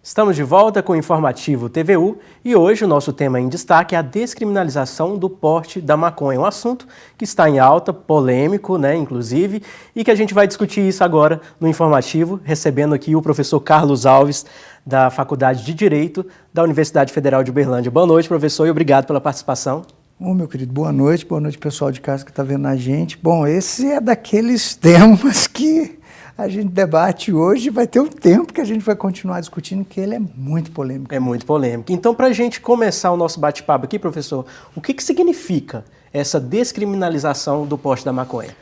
Estamos de volta com o Informativo TVU e hoje o nosso tema em destaque é a descriminalização do porte da maconha, um assunto que está em alta, polêmico, inclusive, e que a gente vai discutir isso agora no Informativo, recebendo aqui o professor Carlos Alves, da Faculdade de Direito da Universidade Federal de Uberlândia. Boa noite, professor, e obrigado pela participação. Meu querido, boa noite pessoal de casa que está vendo a gente. Bom, esse é daqueles temas que a gente debate hoje, vai ter um tempo que a gente vai continuar discutindo, que ele é muito polêmico. É muito polêmico. Então, para a gente começar o nosso bate-papo aqui, professor, o que significa essa descriminalização do porte da maconha?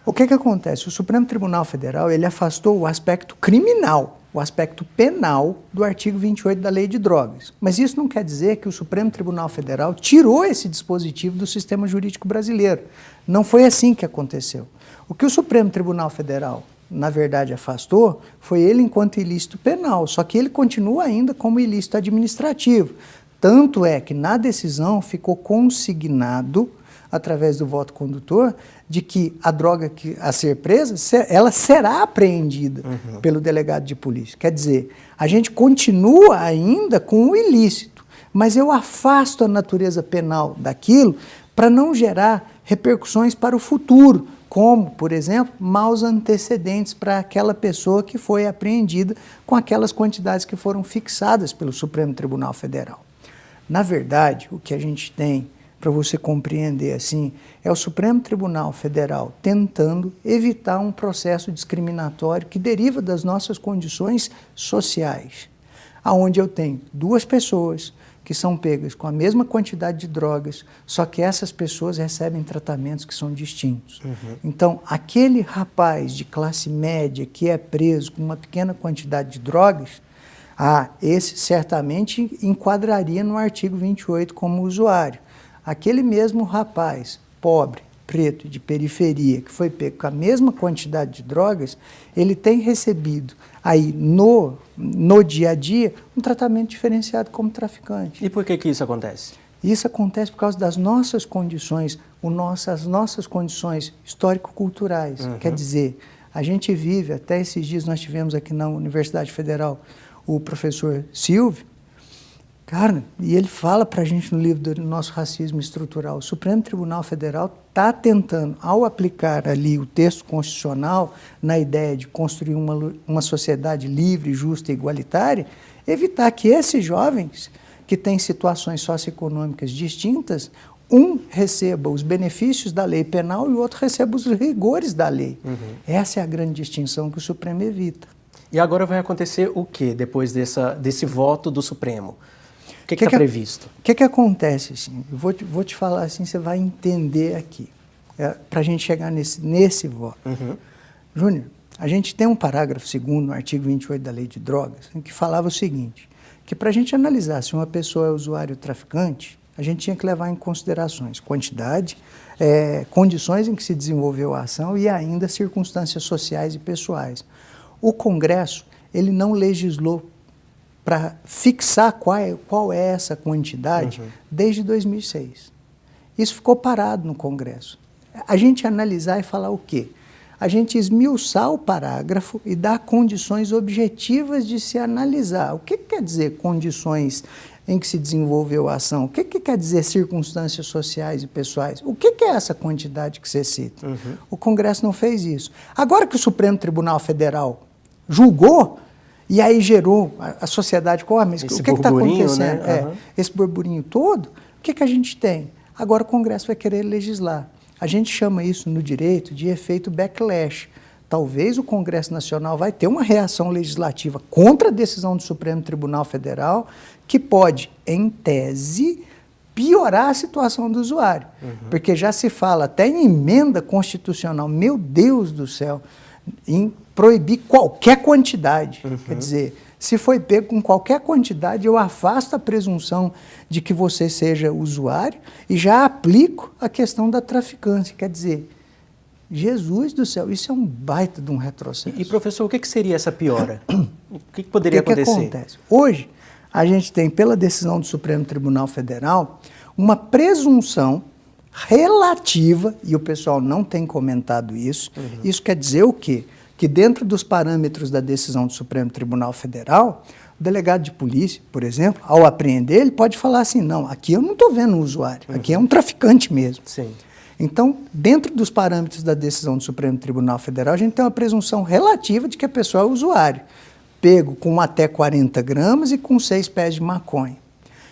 O que acontece? O Supremo Tribunal Federal, ele afastou o aspecto criminal, o aspecto penal do artigo 28 da Lei de Drogas. Mas isso não quer dizer que o Supremo Tribunal Federal tirou esse dispositivo do sistema jurídico brasileiro. Não foi assim que aconteceu. O que o Supremo Tribunal Federal, na verdade, afastou, foi ele enquanto ilícito penal, só que ele continua ainda como ilícito administrativo. Tanto é que na decisão ficou consignado, através do voto condutor, de que a droga a ser presa, ela será apreendida pelo delegado de polícia. Quer dizer, a gente continua ainda com o ilícito, mas eu afasto a natureza penal daquilo para não gerar repercussões para o futuro, como, por exemplo, maus antecedentes para aquela pessoa que foi apreendida com aquelas quantidades que foram fixadas pelo Supremo Tribunal Federal. Na verdade, o que a gente tem, para você compreender assim, é o Supremo Tribunal Federal tentando evitar um processo discriminatório que deriva das nossas condições sociais, aonde eu tenho duas pessoas que são pegas com a mesma quantidade de drogas, só que essas pessoas recebem tratamentos que são distintos. Então, aquele rapaz de classe média que é preso com uma pequena quantidade de drogas, esse certamente enquadraria no artigo 28 como usuário. Aquele mesmo rapaz pobre, preto, de periferia, que foi pego com a mesma quantidade de drogas, ele tem recebido aí no dia a dia um tratamento diferenciado como traficante. E por que isso acontece? Isso acontece por causa das nossas condições, as nossas condições histórico-culturais. Quer dizer, a gente vive, até esses dias nós tivemos aqui na Universidade Federal o professor Silvio, cara, e ele fala para a gente no livro do nosso racismo estrutural, o Supremo Tribunal Federal está tentando, ao aplicar ali o texto constitucional, na ideia de construir uma sociedade livre, justa e igualitária, evitar que esses jovens, que têm situações socioeconômicas distintas, um receba os benefícios da lei penal e o outro receba os rigores da lei. Essa é a grande distinção que o Supremo evita. E agora vai acontecer o quê depois desse voto do Supremo? O que está previsto? O que acontece? Assim? Eu vou te falar assim, você vai entender aqui, para a gente chegar nesse voto. Júnior, a gente tem um parágrafo 2º no artigo 28 da Lei de Drogas, em que falava o seguinte, que para a gente analisar se uma pessoa é usuário ou traficante, a gente tinha que levar em considerações quantidade, condições em que se desenvolveu a ação e ainda circunstâncias sociais e pessoais. O Congresso, ele não legislou para fixar qual é essa quantidade desde 2006. Isso ficou parado no Congresso. A gente analisar e falar o quê? A gente esmiuçar o parágrafo e dar condições objetivas de se analisar. O que quer dizer condições em que se desenvolveu a ação? O que quer dizer circunstâncias sociais e pessoais? O que é essa quantidade que você cita? O Congresso não fez isso. Agora que o Supremo Tribunal Federal julgou, e aí gerou a sociedade, mas o que está acontecendo? Esse burburinho todo, o que a gente tem? Agora o Congresso vai querer legislar. A gente chama isso no direito de efeito backlash. Talvez o Congresso Nacional vai ter uma reação legislativa contra a decisão do Supremo Tribunal Federal, que pode, em tese, piorar a situação do usuário. Porque já se fala até em emenda constitucional, meu Deus do céu, em proibir qualquer quantidade. Quer dizer, se foi pego com qualquer quantidade, eu afasto a presunção de que você seja usuário e já aplico a questão da traficância. Quer dizer, Jesus do céu, isso é um baita de um retrocesso. E professor, o que seria essa piora? O que poderia acontecer? O que acontece? Hoje, a gente tem, pela decisão do Supremo Tribunal Federal, uma presunção relativa, e o pessoal não tem comentado isso, isso quer dizer o quê? que dentro dos parâmetros da decisão do Supremo Tribunal Federal, o delegado de polícia, por exemplo, ao apreender, ele pode falar assim, não, aqui eu não estou vendo um usuário, aqui é um traficante mesmo. Sim. Então, dentro dos parâmetros da decisão do Supremo Tribunal Federal, a gente tem uma presunção relativa de que a pessoa é usuário, pego com até 40 gramas e com 6 pés de maconha.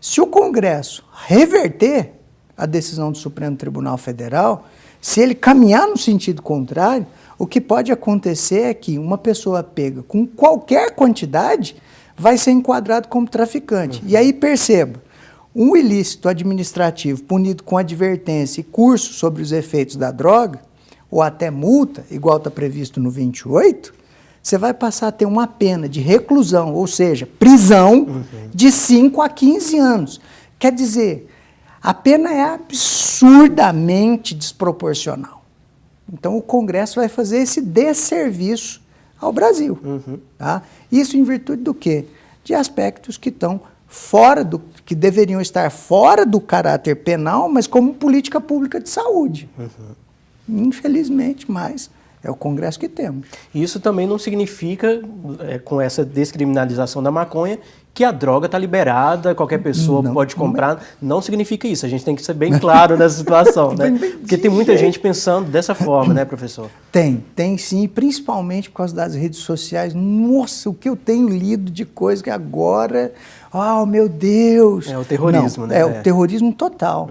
Se o Congresso reverter a decisão do Supremo Tribunal Federal, se ele caminhar no sentido contrário, o que pode acontecer é que uma pessoa pega com qualquer quantidade vai ser enquadrado como traficante. E aí perceba, um ilícito administrativo punido com advertência e curso sobre os efeitos da droga, ou até multa, igual está previsto no 28, você vai passar a ter uma pena de reclusão, ou seja, prisão, de 5 a 15 anos. Quer dizer, a pena é absurdamente desproporcional. Então, o Congresso vai fazer esse desserviço ao Brasil. Tá? Isso em virtude do quê? De aspectos que estão que deveriam estar fora do caráter penal, mas como política pública de saúde. Infelizmente, mas é o Congresso que temos. Isso também não significa, com essa descriminalização da maconha, que a droga está liberada, qualquer pessoa pode comprar. Não significa isso. A gente tem que ser bem claro nessa situação, né? Porque tem muita gente pensando dessa forma, né, professor? Tem sim, principalmente por causa das redes sociais. Nossa, o que eu tenho lido de coisa que agora... Oh, meu Deus! É o terrorismo, né? É o terrorismo total.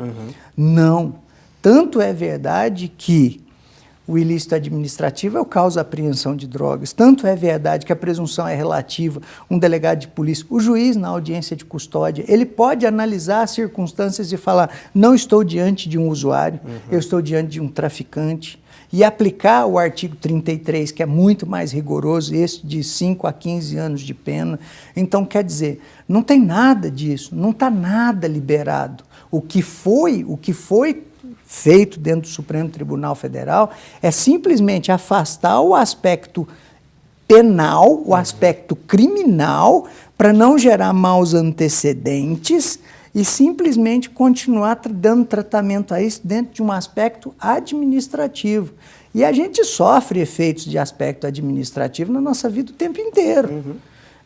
Não. Tanto é verdade que o ilícito administrativo é o causa apreensão de drogas. Tanto é verdade que a presunção é relativa. Um delegado de polícia, o juiz na audiência de custódia, ele pode analisar as circunstâncias e falar, não estou diante de um usuário, eu estou diante de um traficante. E aplicar o artigo 33, que é muito mais rigoroso, esse de 5 a 15 anos de pena. Então, quer dizer, não tem nada disso, não está nada liberado. O que foi feito dentro do Supremo Tribunal Federal é simplesmente afastar o aspecto penal, o aspecto criminal, para não gerar maus antecedentes e simplesmente continuar dando tratamento a isso dentro de um aspecto administrativo. E a gente sofre efeitos de aspecto administrativo na nossa vida o tempo inteiro.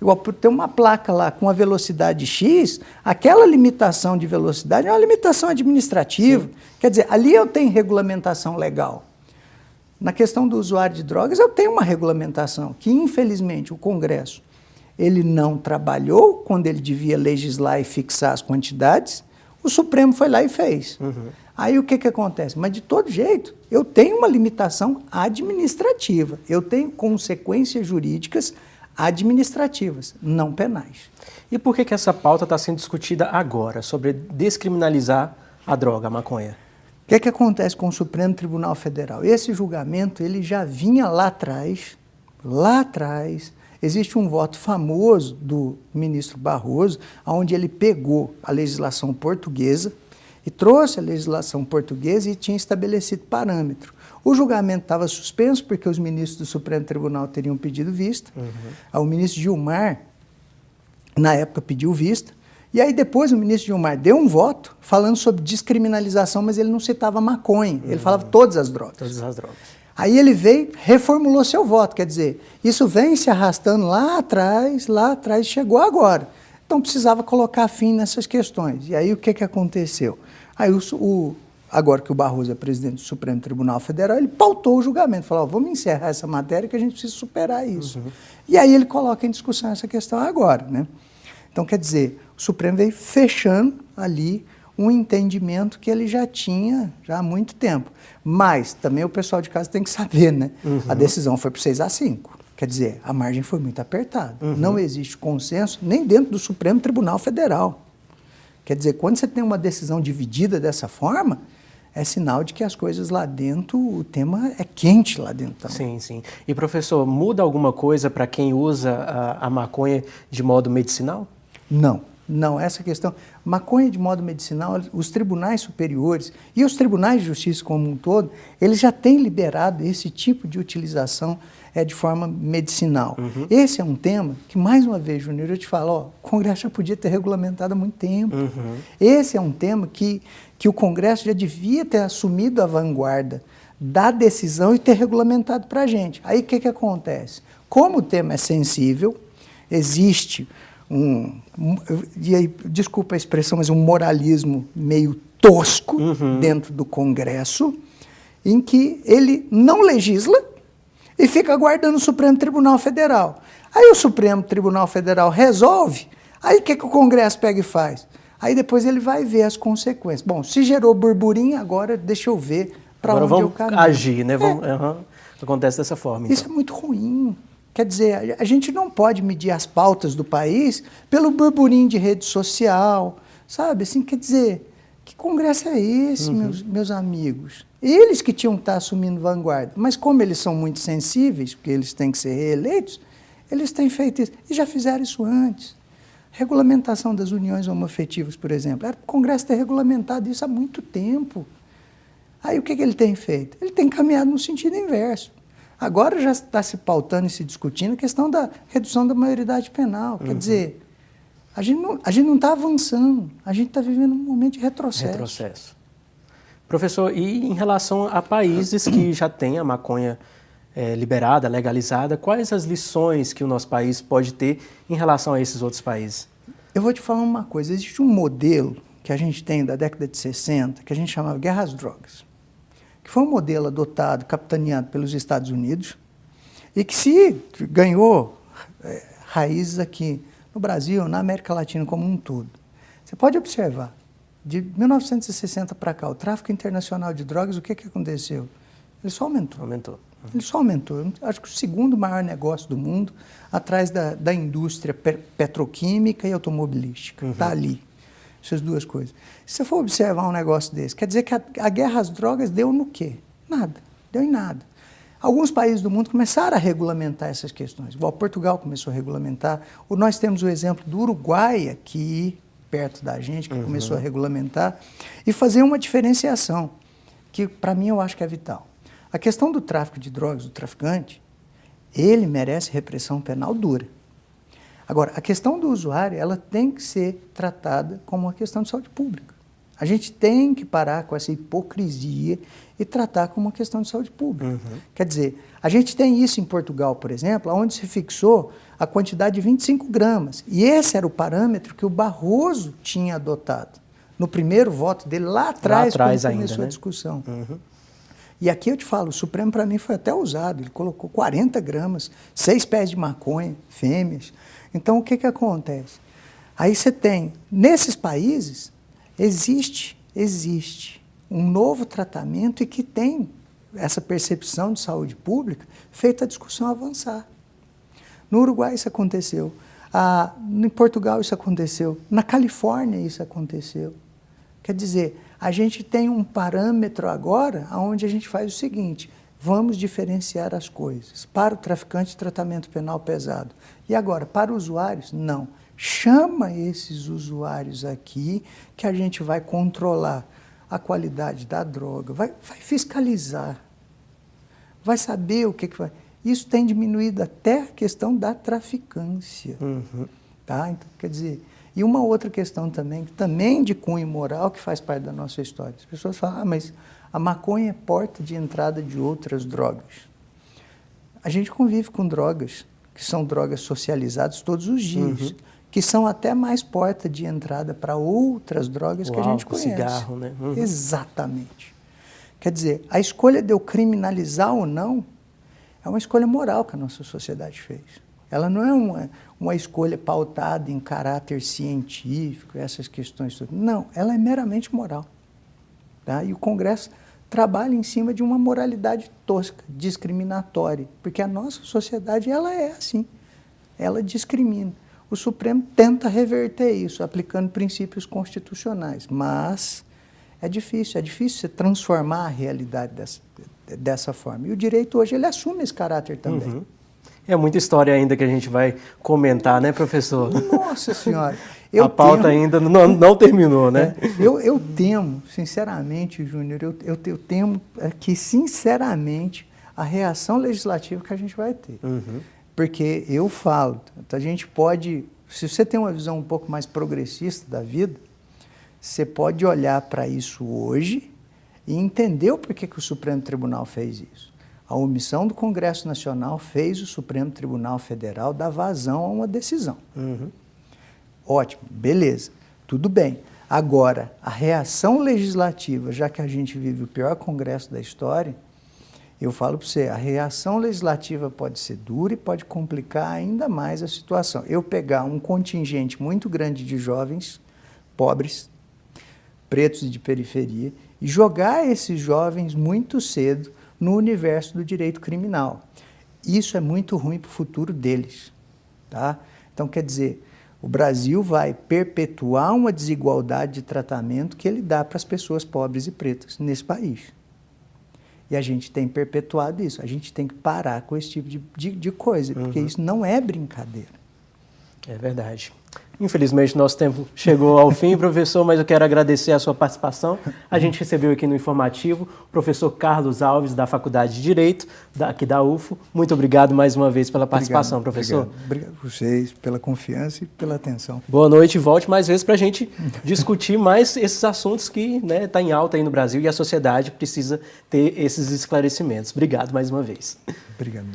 Igual por ter uma placa lá com a velocidade X, aquela limitação de velocidade é uma limitação administrativa. Sim. Quer dizer, ali eu tenho regulamentação legal. Na questão do usuário de drogas, eu tenho uma regulamentação que, infelizmente, o Congresso ele não trabalhou quando ele devia legislar e fixar as quantidades, o Supremo foi lá e fez. Aí o que acontece? Mas, de todo jeito, eu tenho uma limitação administrativa, eu tenho consequências jurídicas administrativas, não penais. E por que essa pauta está sendo discutida agora, sobre descriminalizar a droga, a maconha? O que acontece com o Supremo Tribunal Federal? Esse julgamento ele já vinha lá atrás, existe um voto famoso do ministro Barroso, onde ele pegou a legislação portuguesa e trouxe a legislação portuguesa e tinha estabelecido parâmetro. O julgamento estava suspenso porque os ministros do Supremo Tribunal teriam pedido vista. O ministro Gilmar, na época, pediu vista. E aí depois o ministro Gilmar deu um voto falando sobre descriminalização, mas ele não citava maconha, ele falava todas as drogas. Todas as drogas. Aí ele veio, reformulou seu voto, quer dizer, isso vem se arrastando lá atrás, chegou agora. Então precisava colocar fim nessas questões. E aí o que aconteceu? Aí agora que o Barroso é presidente do Supremo Tribunal Federal, ele pautou o julgamento, falou, vamos encerrar essa matéria que a gente precisa superar isso. E aí ele coloca em discussão essa questão agora, né? Então, quer dizer, o Supremo veio fechando ali um entendimento que ele já tinha há muito tempo. Mas também o pessoal de casa tem que saber, né? A decisão foi por 6-5. Quer dizer, a margem foi muito apertada. Não existe consenso nem dentro do Supremo Tribunal Federal. Quer dizer, quando você tem uma decisão dividida dessa forma, é sinal de que as coisas lá dentro, o tema é quente lá dentro também. Sim. E, professor, muda alguma coisa para quem usa a maconha de modo medicinal? Não, essa questão. Maconha de modo medicinal, os tribunais superiores e os tribunais de justiça como um todo, eles já têm liberado esse tipo de utilização de forma medicinal. Esse é um tema que, mais uma vez, Júnior, eu te falo, o Congresso já podia ter regulamentado há muito tempo. Esse é um tema que o Congresso já devia ter assumido a vanguarda dar decisão e ter regulamentado para a gente. Aí o que acontece? Como o tema é sensível, existe e aí, desculpa a expressão, mas um moralismo meio tosco dentro do Congresso, em que ele não legisla e fica aguardando o Supremo Tribunal Federal. Aí o Supremo Tribunal Federal resolve, aí o que o Congresso pega e faz? Aí depois ele vai ver as consequências. Bom, se gerou burburinho, agora deixa eu ver para onde eu caminho. Agora vamos agir, né? Acontece dessa forma. Então. Isso é muito ruim. Quer dizer, a gente não pode medir as pautas do país pelo burburinho de rede social, sabe? Assim, quer dizer, que Congresso é esse, meus amigos? Eles que tinham que estar assumindo vanguarda. Mas como eles são muito sensíveis, porque eles têm que ser reeleitos, eles têm feito isso. E já fizeram isso antes. Regulamentação das uniões homoafetivas, por exemplo. Era para o Congresso ter regulamentado isso há muito tempo. Aí o que ele tem feito? Ele tem caminhado no sentido inverso. Agora já está se pautando e se discutindo a questão da redução da maioridade penal. Quer dizer, a gente não está avançando, a gente está vivendo um momento de retrocesso. Professor, e em relação a países que já têm a maconha liberada, legalizada, quais as lições que o nosso país pode ter em relação a esses outros países? Eu vou te falar uma coisa, existe um modelo que a gente tem da década de 60, que a gente chamava Guerra às Drogas, que foi um modelo adotado, capitaneado pelos Estados Unidos, e que se ganhou raízes aqui no Brasil, na América Latina como um todo. Você pode observar, de 1960 para cá, o tráfico internacional de drogas, o que aconteceu? Ele só aumentou. Ele só aumentou. Eu acho que o segundo maior negócio do mundo, atrás da indústria petroquímica e automobilística. Está ali, essas duas coisas. Se você for observar um negócio desse, quer dizer que a guerra às drogas deu no quê? Nada. Deu em nada. Alguns países do mundo começaram a regulamentar essas questões. Igual Portugal começou a regulamentar. Nós temos o exemplo do Uruguai aqui, perto da gente, que começou a regulamentar e fazer uma diferenciação, que para mim eu acho que é vital. A questão do tráfico de drogas, do traficante, ele merece repressão penal dura. Agora, a questão do usuário, ela tem que ser tratada como uma questão de saúde pública. A gente tem que parar com essa hipocrisia e tratar como uma questão de saúde pública. Quer dizer, a gente tem isso em Portugal, por exemplo, onde se fixou a quantidade de 25 gramas. E esse era o parâmetro que o Barroso tinha adotado. No primeiro voto dele, lá atrás quando começou a discussão. E aqui eu te falo, o Supremo para mim foi até ousado, ele colocou 40 gramas, 6 pés de maconha, fêmeas. Então o que acontece? Aí você tem, nesses países, existe um novo tratamento e que tem essa percepção de saúde pública feita a discussão avançar. No Uruguai isso aconteceu, em Portugal isso aconteceu, na Califórnia isso aconteceu. Quer dizer, a gente tem um parâmetro agora onde a gente faz o seguinte, vamos diferenciar as coisas. Para o traficante, tratamento penal pesado. E agora, para usuários, não. Chama esses usuários aqui que a gente vai controlar a qualidade da droga, vai fiscalizar, vai saber o que vai... Isso tem diminuído até a questão da traficância. Tá? Então, quer dizer... E uma outra questão também de cunho moral, que faz parte da nossa história. As pessoas falam, mas a maconha é porta de entrada de outras drogas. A gente convive com drogas, que são drogas socializadas todos os dias, que são até mais porta de entrada para outras drogas que a gente conhece. Cigarro, né? Exatamente. Quer dizer, a escolha de eu criminalizar ou não é uma escolha moral que a nossa sociedade fez. Ela não é uma escolha pautada em caráter científico, essas questões. Não, ela é meramente moral. Tá? E o Congresso trabalha em cima de uma moralidade tosca, discriminatória, porque a nossa sociedade ela é assim, ela discrimina. O Supremo tenta reverter isso, aplicando princípios constitucionais, mas é difícil você transformar a realidade dessa forma. E o direito hoje ele assume esse caráter também. É muita história ainda que a gente vai comentar, né, professor? Nossa Senhora! A pauta ainda não terminou, né? Eu temo, sinceramente, Júnior, eu temo que, sinceramente, a reação legislativa que a gente vai ter. Porque eu falo, a gente pode, se você tem uma visão um pouco mais progressista da vida, você pode olhar para isso hoje e entendeu por que o Supremo Tribunal fez isso. A omissão do Congresso Nacional fez o Supremo Tribunal Federal dar vazão a uma decisão. Ótimo, beleza, tudo bem. Agora, a reação legislativa, já que a gente vive o pior Congresso da história, eu falo para você, a reação legislativa pode ser dura e pode complicar ainda mais a situação. Eu pegar um contingente muito grande de jovens pobres, pretos e de periferia, e jogar esses jovens muito cedo no universo do direito criminal. Isso é muito ruim para o futuro deles. Tá? Então, quer dizer, o Brasil vai perpetuar uma desigualdade de tratamento que ele dá para as pessoas pobres e pretas nesse país. E a gente tem perpetuado isso. A gente tem que parar com esse tipo de coisa, porque isso não é brincadeira. É verdade. Infelizmente, nosso tempo chegou ao fim, professor, mas eu quero agradecer a sua participação. A gente recebeu aqui no Informativo o professor Carlos Alves, da Faculdade de Direito, aqui da UFO. Muito obrigado mais uma vez pela participação, professor. Obrigado a vocês pela confiança e pela atenção. Boa noite e volte mais vezes para a gente discutir mais esses assuntos que estão em alta aí no Brasil e a sociedade precisa ter esses esclarecimentos. Obrigado mais uma vez. Obrigado.